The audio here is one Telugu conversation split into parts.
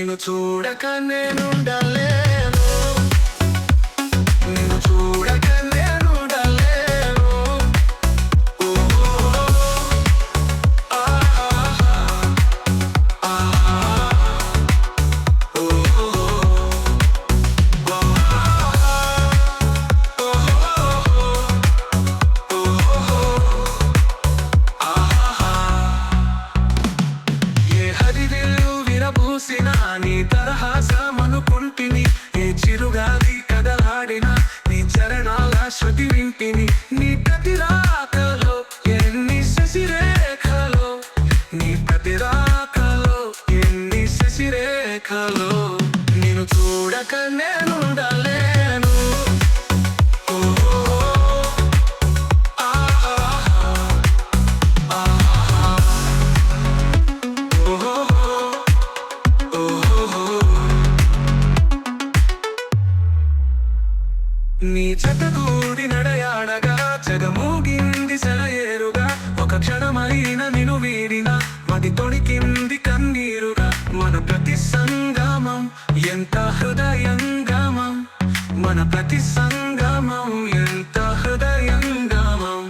నిన్ను చూడక నేనుండలేను, నిన్ను చూడక నేనుండలేను. నీ తరహాసమనుకుంటిని, ఏ చిరుగాలి కదలాడిన నీ చరణాల శృతి వింటిని. నీ ప్రతి రాకలో ఎన్ని శశిరేఖలో, నీ ప్రతి రాకలో ఎన్ని శశిరేఖలో. నిన్ను చూడక నేనుండలేను. నీ జతగూడి నడయాడగా జగమూగింది సెలయేరుగా, ఒక క్షణమైన నిన్ను వీడిన మది తొణికింది కన్నీరుగా. మన ప్రతి సంగమం ఎంత హృదయంగమం, మన ప్రతి సంగమం ఎంత హృదయంగమం.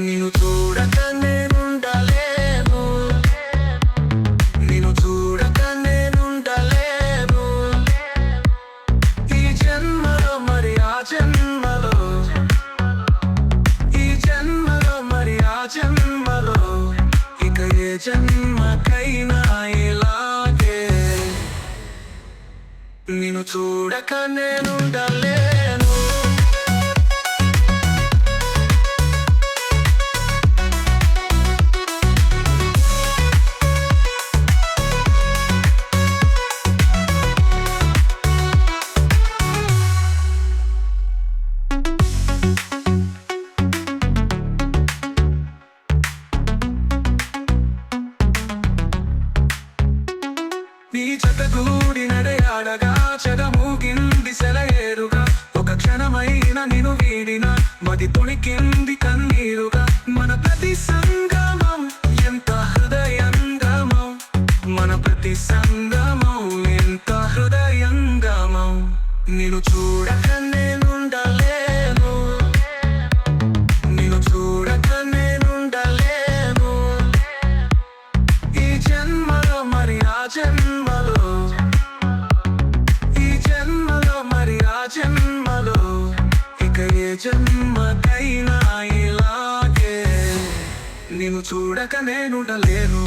నిన్ను చూడక నేనుండలేను, నిన్ను చూడక నేనుండలేను. ఈ జన్మలో మరి ఆ జన్మలో, ఈ జన్మలో మరి ఆ జన్మలో, ఇక ఏ జన్మకైనా ఇలాగే. నిన్ను చూడక నేనుండలేను. నీ జతగూడి నడయాడగా జగమూగింది సెలయేరుగా, ఒక క్షణమైన నిన్ను వీడిన మది తొణికింది కన్నీరుగా. మన ప్రతి సంగమం ఎంత హృదయంగమం, మన ప్రతి సంగమం ఎంత హృదయంగమం. నిన్ను చూడక నేనుండలేను, నిన్ను చూడక నేనుండలేను. ఈ జన్మలో మరి ఆ జన్మలో, ఈ జన్మలో మరి ఆ జన్మలో, ఇక ఏ జన్మకైనా ఇలాగే. నిన్ను చూడక నేనుండలేను.